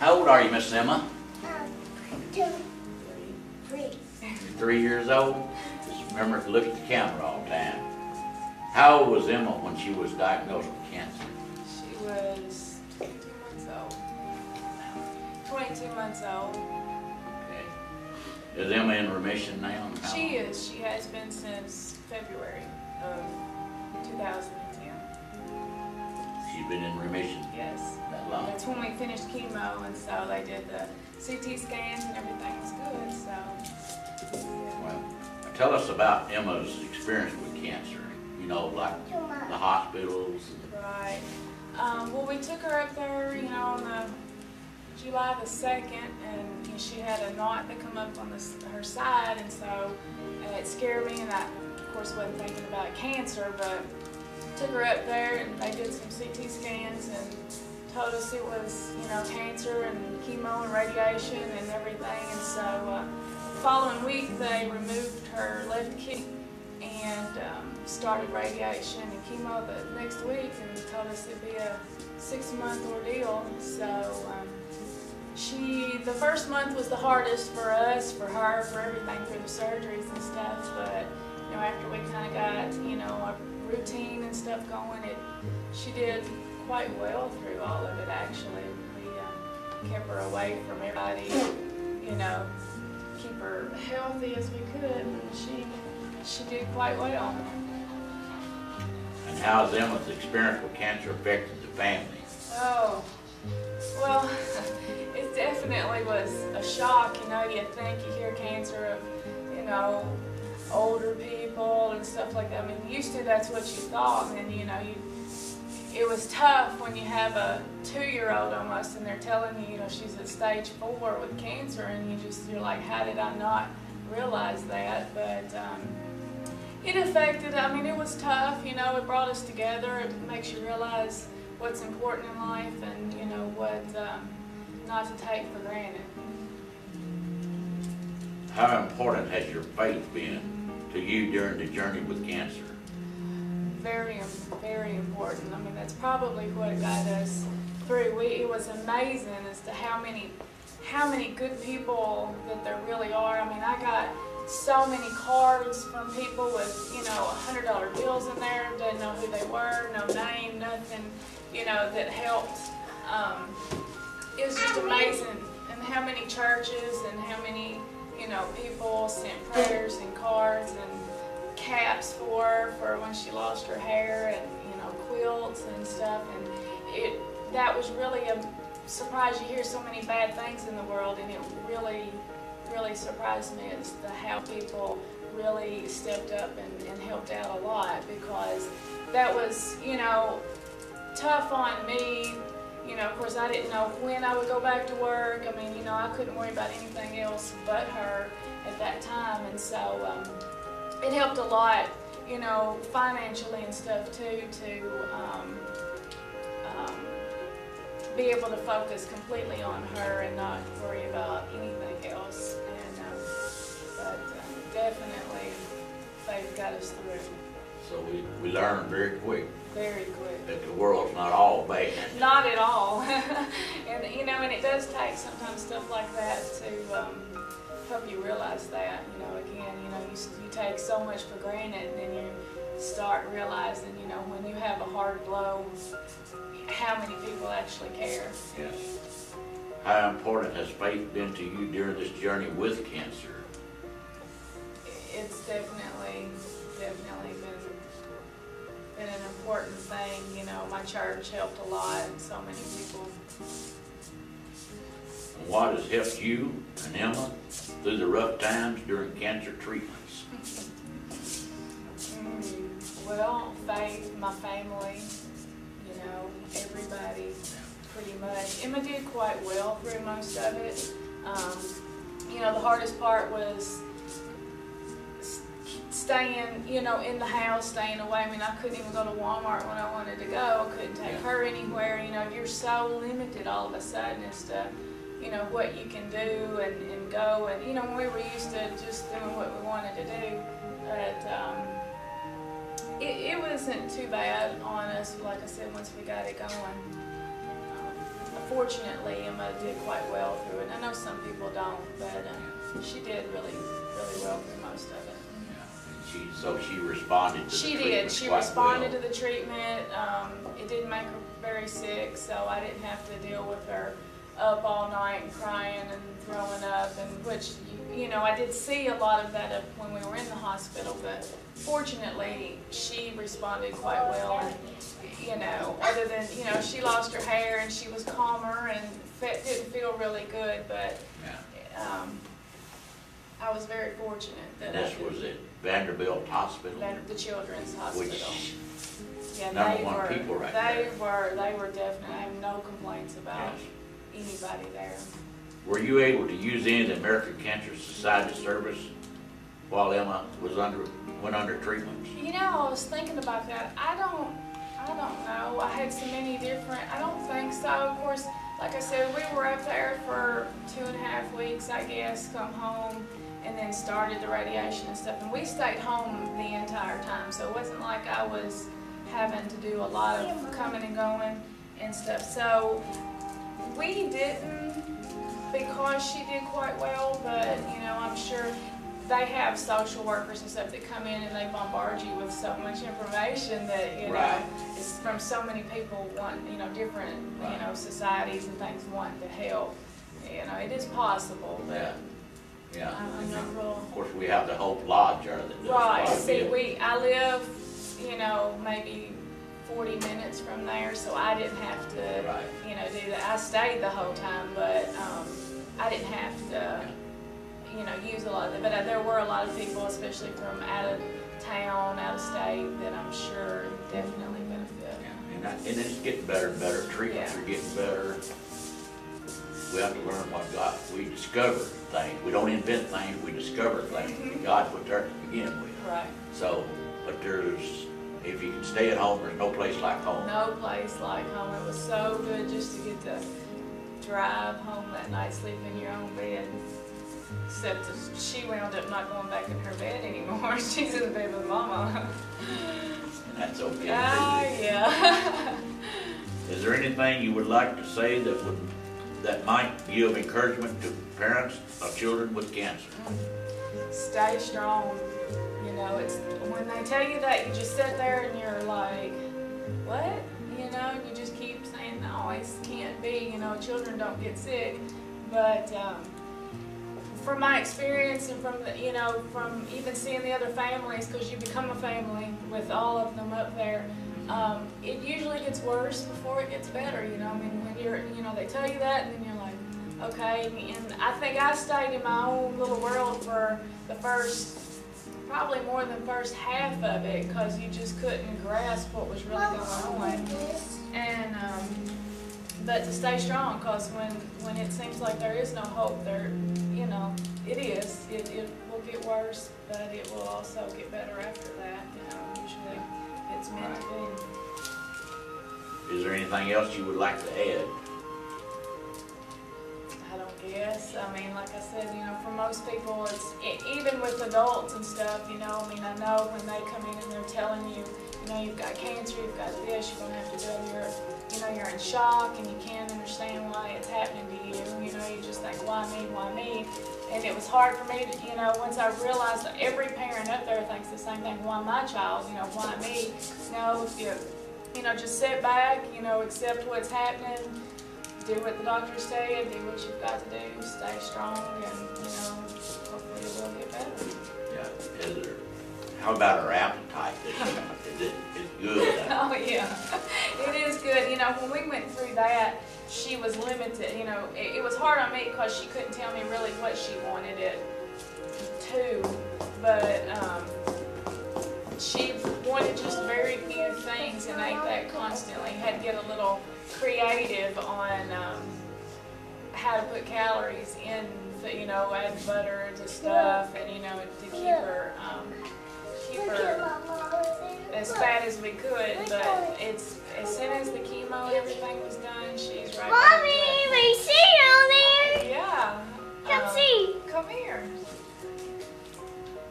How old are you, Miss Emma? 2, 3. You're 3 years old? Just remember to look at the camera all the time. How old was Emma when she was diagnosed with cancer? She was 22 months old. 22 months old. Okay. Is Emma in remission now? She is. She has been since February of 2010. She's been in remission Yes. that long? That's when we finished chemo, and so they did the CT scans and everything was good, so. Yeah. Well, tell us about Emma's experience with cancer. You know, like the hospitals. Right. Well, we took her up there, you know, on the July the 2nd, and you know, she had a knot that come up on her side, and so it scared me, and I, of course, wasn't thinking about cancer, but took her up there, and they did some CT scans and told us it was, you know, cancer and chemo and radiation and everything, and so the following week they removed her left kidney and started radiation and chemo the next week, and told us it'd be a 6-month ordeal. So the first month was the hardest for us, for her, for everything through the surgeries and stuff, but you know, after we kind of got, you know, a routine and stuff going, she did quite well through all of it, actually. We kept her away from everybody, you know, keep her healthy as we could, and she did quite well. And how has Emma's experience with cancer affected the family? Oh, well, it definitely was a shock. You know, you think you hear cancer of, you know, older people and stuff like that. I mean, used to that's what you thought, and then, you know, it was tough when you have a 2-year-old almost, and they're telling you, you know, she's at stage 4 with cancer, and you're like, how did I not realize that? But it affected, I mean, it was tough, you know, it brought us together. It makes you realize what's important in life and, you know, what not to take for granted. How important has your faith been to you during the journey with cancer? Very, very important. I mean, that's probably what got us through. It was amazing as to how many good people that there really are. I mean, I got so many cards from people with, you know, $100 bills in there, didn't know who they were, no name, nothing, you know, that helped. It was just amazing, and how many churches and how many, you know, people sent prayers and cards and caps for her for when she lost her hair, and, you know, quilts and stuff, and that was really a surprise. You hear so many bad things in the world, and it really surprised me as to how people really stepped up and helped out a lot, because that was, you know, tough on me. You know, of course, I didn't know when I would go back to work. I mean, you know, I couldn't worry about anything else but her at that time, and so it helped a lot, you know, financially and stuff too, to be able to focus completely on her and not worry about anything else. And but definitely, faith got us through. So we learned very quick. Very quick. That the world's not all bad. Not at all. And you know, and it does take sometimes stuff like that to help you realize that. You know, again, you know, you take so much for granted, and then you start realizing, you know, when you have a hard blow, how many people actually care. Yes. How important has faith been to you during this journey with cancer? It's definitely been an important thing. You know, my church helped a lot, and so many people. What has helped you and Emma through the rough times during cancer treatments? Well, faith, my family, you know, everybody, pretty much. Emma did quite well through most of it. You know, the hardest part was staying, you know, in the house, staying away. I mean, I couldn't even go to Walmart when I wanted to go. I couldn't take her anywhere. You know, you're so limited all of a sudden as to, you know, what you can do and go. And, you know, when we were used to just doing what we wanted to do, but it wasn't too bad on us, like I said, once we got it going. fortunately, Emma did quite well through it. I know some people don't, but she did really, really well through most of it. Yeah. And so she responded to the She treatment did. She quite responded well. to the treatment. It didn't make her very sick, so I didn't have to deal with her up all night and crying and throwing up, and which, you know, I did see a lot of that when we were in the hospital, but fortunately she responded quite well. And, you know, other than, you know, she lost her hair and she was calmer and didn't feel really good, but I was very fortunate that This was at Vanderbilt Hospital, the Children's Hospital. which Yeah, number one people right there. They were definitely, I have no complaints about anybody there. Were you able to use any of the American Cancer Society service while Emma was went under treatment? You know, I was thinking about that. I don't know. I had so many different, I don't think so. Of course, like I said, we were up there for 2.5 weeks, I guess, come home, and then started the radiation and stuff. And we stayed home the entire time, so it wasn't like I was having to do a lot of coming and going and stuff. So we didn't, because she did quite well, but, you know, I'm sure they have social workers and stuff that come in and they bombard you with so much information that, you know, it's from so many people wanting, you know, different, you know, societies and things wanting to help. You know, it is possible, but I'm not real. Of course, we have the Hope Lodge there that does Right. quite a See, bit. I live, you know, maybe 40 minutes from there, so I didn't have to, you know, do that. I stayed the whole time, but I didn't have to, you know, use a lot of it. But there were a lot of people, especially from out of town, out of state, that I'm sure definitely benefit. Yeah. And it's getting better and better. Treatments are getting better. We have to learn what God, we discover things. We don't invent things, we discover things that God put there to begin with. Right. So, but if you can stay at home, there's no place like home. No place like home. It was so good just to get to drive home that night, sleep in your own bed. Except that she wound up not going back in her bed anymore. She's in bed with Mama. And that's okay. Yeah. Is there anything you would like to say that might give encouragement to parents of children with cancer? Stay strong. You know, it's when they tell you that, you just sit there and you're like, what? You know, you just keep saying, no, it can't be. You know, children don't get sick. But from my experience and from you know, from even seeing the other families, because you become a family with all of them up there, it usually gets worse before it gets better. You know, I mean, when you know, they tell you that, and then you're like, okay. And I think I stayed in my own little world for the first, probably more than the first half of it, because you just couldn't grasp what was really going on. And but to stay strong, because when it seems like there is no hope, there, you know, it is. It will get worse, but it will also get better after that. You know, usually it's meant to be. Is there anything else you would like to add? I don't guess. I mean, like I said, you know, for most people, it's even with adults and stuff. You know, I mean, I know when they come in and they're telling you, you know, you've got cancer, you've got this, you're gonna have to go. You're in shock and you can't understand why it's happening to you. You know, you just think, why me, why me? And it was hard for me to, you know, once I realized that every parent up there thinks the same thing, why my child, you know, why me? No, you know, just sit back, you know, accept what's happening, do what the doctors say, and do what you've got to do, stay strong, and, you know, hopefully it will get better. Yeah. How about her appetite? Is it good? Oh yeah, it is good. You know, when we went through that, she was limited. You know, it was hard on me because she couldn't tell me really what she wanted it to, but she wanted just very few things and ate that constantly. Had to get a little creative on how to put calories in, you know, add butter to stuff, and you know, to keep her as fat as we could. But it's as soon as the chemo and everything was done, she's right back to it. Mommy, we see down there. Yeah. Come see. Come here.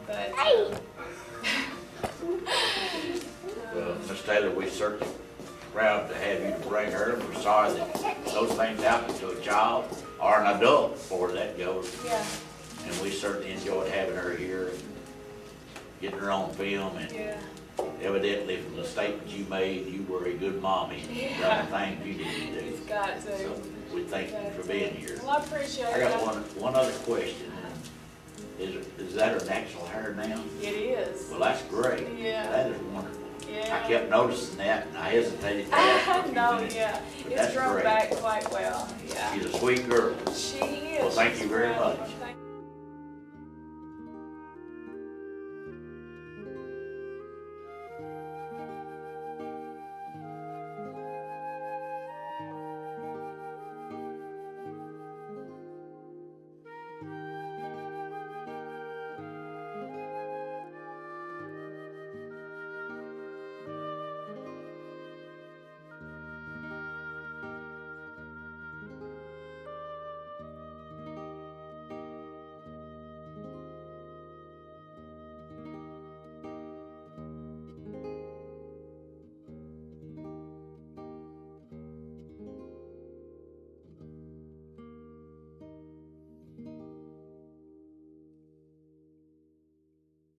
But Hey. Well, Miss Taylor, we certainly proud to have you to bring her. We're sorry that those things happen to a child or an adult before that goes. Yeah. And we certainly enjoyed having her here and getting her on film. And Yeah. evidently, from the statements you made, you were a good mommy. Yeah. The things you need to do. You've got to. So we thank you for being here. Well, I appreciate I it. got one other question. Is that her natural hair now? It is. Well, that's great. Yeah. That is wonderful. Yeah. I kept noticing that, and I hesitated to ask her a few No, minutes, yeah. but It's that's grown great. back quite well. Yeah. She's a sweet girl. She is. Well, thank you very She's much. well, thank-